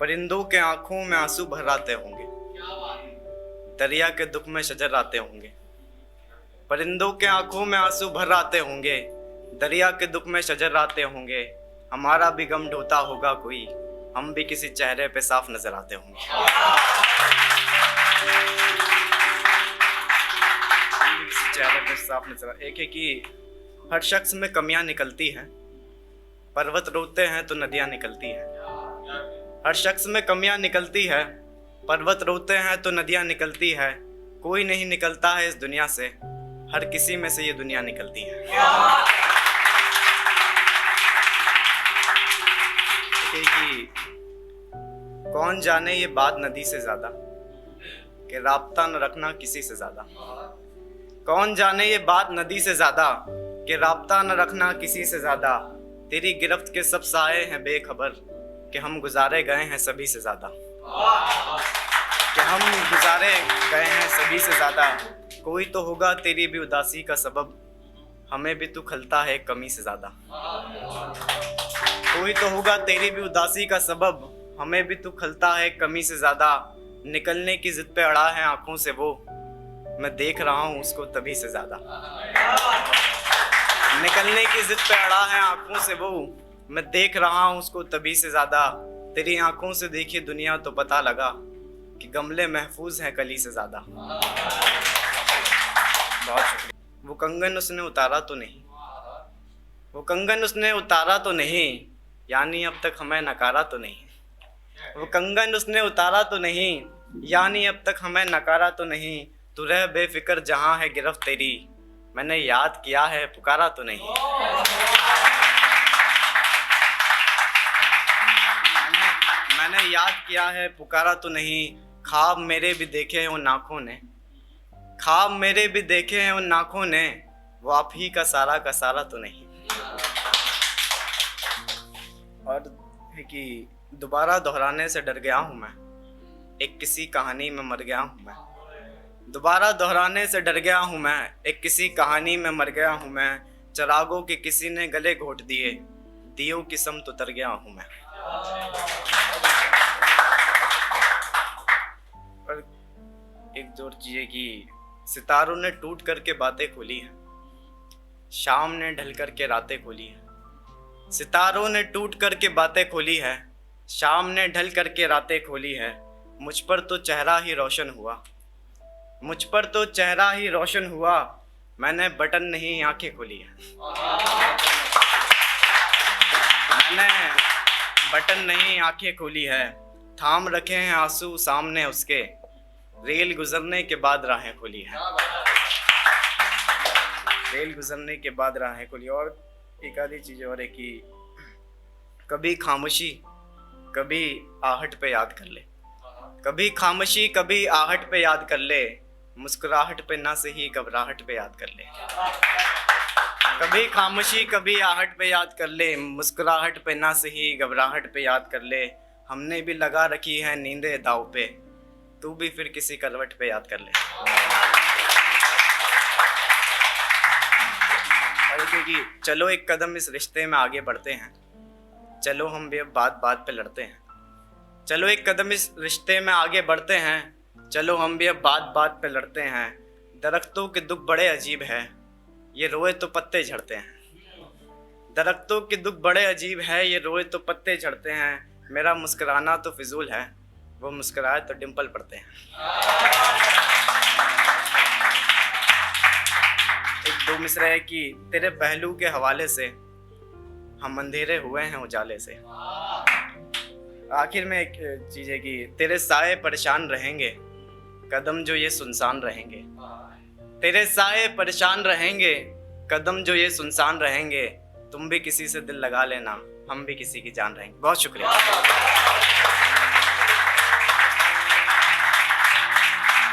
परिंदों के आंखों में आंसू भर आते होंगे, दरिया के दुख में शजर आते होंगे। परिंदों के आंखों में आंसू भर आते होंगे, दरिया के दुख में शजर आते होंगे। हमारा भी गम ढोता होगा कोई, हम भी किसी चेहरे पे साफ नजर आते होंगे। हम भी किसी चेहरे पे साफ नजर। एक है कि हर शख्स में कमियां निकलती हैं, पर्वत रोते हैं तो नदियां निकलती हैं। हर शख्स में कमियां निकलती है, पर्वत रोते हैं तो नदियां निकलती है। कोई नहीं निकलता है इस दुनिया से, हर किसी में से ये दुनिया निकलती है। कि कौन जाने ये बात नदी से ज्यादा, कि राब्ता न रखना किसी से ज्यादा। कौन जाने ये बात नदी से ज्यादा, कि राब्ता न रखना किसी से ज्यादा। तेरी गिरफ्त के सब साए हैं बेखबर, कि हम गुजारे गए हैं सभी से ज्यादा। कि हम गुजारे गए हैं सभी से ज्यादा। कोई तो होगा तेरी भी उदासी का सबब, हमें भी तू खलता है कमी से ज्यादा। कोई तो होगा तेरी भी उदासी का सबब, हमें भी तू खलता है कमी से ज्यादा। निकलने की जिद पे अड़ा है आंखों से वो, मैं देख रहा हूँ उसको तभी से ज्यादा। निकलने की जिद पे अड़ा है आंखों से वो, मैं देख रहा हूँ उसको तभी से ज्यादा। तेरी आंखों से देखी दुनिया तो पता लगा, कि गमले महफूज हैं कली से ज्यादा। बहुत शुक्रिया। वो कंगन उसने उतारा तो नहीं, वो कंगन उसने उतारा तो नहीं, यानी अब तक हमें नकारा तो नहीं। वो कंगन उसने उतारा तो नहीं, यानी अब तक हमें नकारा तो नहीं। तू रह बेफिक्र जहाँ है गिरफ्त तेरी, मैंने याद किया है पुकारा तो नहीं। मैंने याद किया है पुकारा तो नहीं। ख्वाब मेरे भी देखे हैं उन आँखों ने, ख्वाब मेरे भी देखे हैं उन आँखों ने, वो आप ही का सारा तो नहीं। और है कि दोबारा दोहराने से डर गया हूँ मैं, एक किसी कहानी में मर गया हूँ मैं। दोबारा दोहराने से डर गया हूँ मैं, एक किसी कहानी में मर गया हूँ मैं। चिरागों के किसी ने गले घोट दिए, दियों की समत उतर गया हूँ मैं। और एक जोर चीज़ कि सितारों ने टूट करके बातें खोली हैं, शाम ने ढल करके रातें खोली हैं। सितारों ने टूट करके बातें खोली है, शाम ने ढल करके रातें खोली है। मुझ पर तो चेहरा ही रोशन हुआ, मुझ पर तो चेहरा ही रोशन हुआ, मैंने बटन नहीं आंखें खोली है। मैंने बटन नहीं आंखें खोली है। थाम रखे हैं आंसू सामने उसके, रेल गुजरने के बाद राहें खोली है। रेल गुजरने के बाद राहें खोली। और एक आधी चीज़ और है कि कभी खामोशी कभी आहट पे याद कर ले, कभी खामोशी कभी आहट पे याद कर ले, मुस्कुराहट पे ना सही घबराहट पे याद कर ले। कभी खामोशी कभी आहट पे याद कर ले, मुस्कुराहट पे ना सही घबराहट पे याद कर ले। हमने भी लगा रखी है नींदें दाव पे, तू भी फिर किसी करवट पे याद कर ले। और क्योंकि चलो एक कदम इस रिश्ते में आगे बढ़ते हैं, चलो हम भी अब बात बात पे लड़ते हैं। चलो एक कदम इस रिश्ते में आगे बढ़ते हैं, चलो हम भी अब बात बात पे लड़ते हैं। दरख्तों के दुख बड़े अजीब है, ये रोए तो पत्ते झड़ते हैं। दरख्तों के दुख बड़े अजीब है, ये रोए तो पत्ते झड़ते हैं। मेरा मुस्कुराना तो फिजूल है, वो मुस्कुराए तो डिम्पल पड़ते हैं। एक दो मिसरे है कि तेरे पहलू के हवाले से हम अंधेरे हुए हैं उजाले से। आखिर में एक चीज़ है कि तेरे साए परेशान रहेंगे, कदम जो ये सुनसान रहेंगे। तेरे साए परेशान रहेंगे, कदम जो ये सुनसान रहेंगे। तुम भी किसी से दिल लगा लेना, हम भी किसी की जान रहेंगे। बहुत शुक्रिया।